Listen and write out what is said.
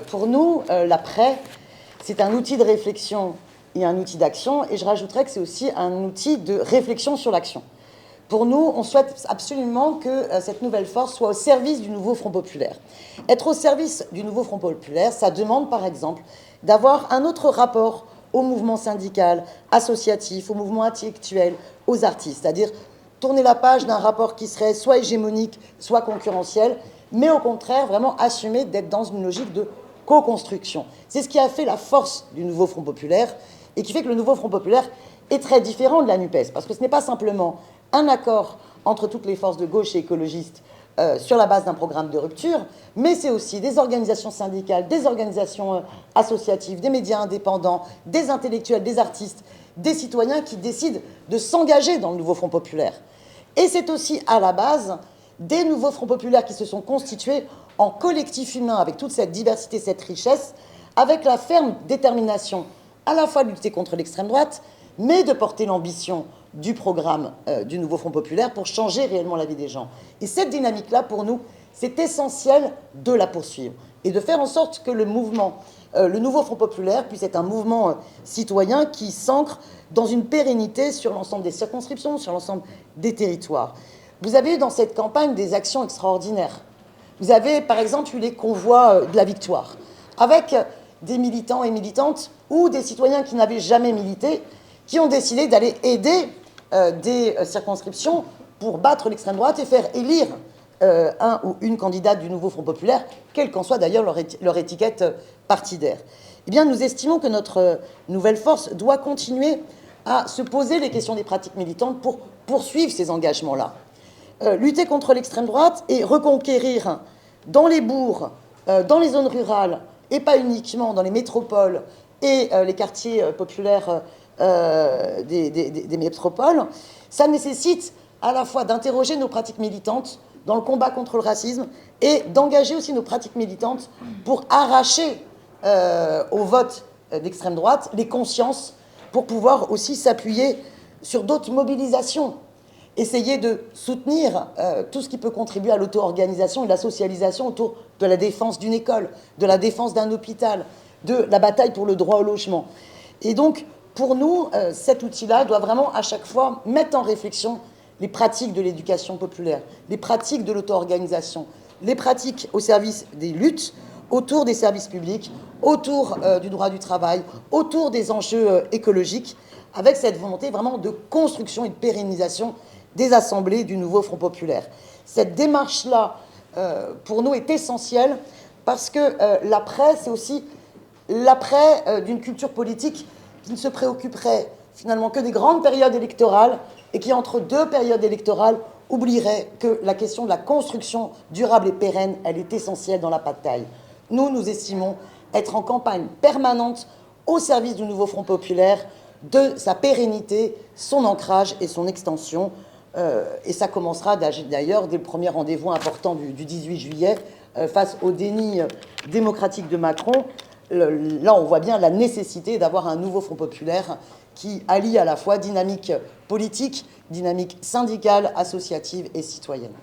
Pour nous, l'après, c'est un outil de réflexion et un outil d'action, et je rajouterais que c'est aussi un outil de réflexion sur l'action. Pour nous, on souhaite absolument que cette nouvelle force soit au service du nouveau Front populaire. Être au service du nouveau Front populaire, ça demande par exemple d'avoir un autre rapport au mouvement syndical, associatif, au mouvement intellectuel, aux artistes, c'est-à-dire tourner la page d'un rapport qui serait soit hégémonique, soit concurrentiel, mais au contraire vraiment assumer d'être dans une logique de co-construction. C'est ce qui a fait la force du nouveau Front populaire et qui fait que le nouveau Front populaire est très différent de la NUPES, parce que ce n'est pas simplement un accord entre toutes les forces de gauche et écologistes sur la base d'un programme de rupture, mais c'est aussi des organisations syndicales, des organisations associatives, des médias indépendants, des intellectuels, des artistes, des citoyens qui décident de s'engager dans le nouveau Front populaire. Et c'est aussi à la base des nouveaux Fronts populaires qui se sont constitués en collectif humain avec toute cette diversité, cette richesse, avec la ferme détermination à la fois de lutter contre l'extrême droite, mais de porter l'ambition du programme du nouveau Front populaire pour changer réellement la vie des gens. Et cette dynamique-là, pour nous, c'est essentiel de la poursuivre et de faire en sorte que le mouvement, le nouveau Front populaire, puisse être un mouvement citoyen qui s'ancre dans une pérennité sur l'ensemble des circonscriptions, sur l'ensemble des territoires. Vous avez eu dans cette campagne des actions extraordinaires. Vous avez, par exemple, eu les convois de la victoire, avec des militants et militantes ou des citoyens qui n'avaient jamais milité, qui ont décidé d'aller aider des circonscriptions pour battre l'extrême droite et faire élire un ou une candidate du nouveau Front populaire, quelle qu'en soit d'ailleurs leur étiquette partidaire. Eh bien, nous estimons que notre nouvelle force doit continuer à se poser les questions des pratiques militantes pour poursuivre ces engagements-là. Lutter contre l'extrême droite et reconquérir dans les bourgs, dans les zones rurales, et pas uniquement dans les métropoles et les quartiers populaires des métropoles, ça nécessite à la fois d'interroger nos pratiques militantes dans le combat contre le racisme et d'engager aussi nos pratiques militantes pour arracher au vote d'extrême droite les consciences pour pouvoir aussi s'appuyer sur d'autres mobilisations. Essayer de soutenir tout ce qui peut contribuer à l'auto-organisation et la socialisation autour de la défense d'une école, de la défense d'un hôpital, de la bataille pour le droit au logement. Et donc, pour nous, cet outil-là doit vraiment à chaque fois mettre en réflexion les pratiques de l'éducation populaire, les pratiques de l'auto-organisation, les pratiques au service des luttes, autour des services publics, autour du droit du travail, autour des enjeux écologiques, avec cette volonté vraiment de construction et de pérennisation des assemblées du nouveau Front populaire. Cette démarche-là, pour nous, est essentielle parce que l'après, c'est aussi l'après d'une culture politique qui ne se préoccuperait finalement que des grandes périodes électorales et qui, entre deux périodes électorales, oublierait que la question de la construction durable et pérenne, elle est essentielle dans la bataille. Nous estimons être en campagne permanente au service du nouveau Front populaire, de sa pérennité, son ancrage et son extension. Et ça commencera d'ailleurs dès le premier rendez-vous important du 18 juillet face au déni démocratique de Macron. Là, on voit bien la nécessité d'avoir un nouveau Front populaire qui allie à la fois dynamique politique, dynamique syndicale, associative et citoyenne.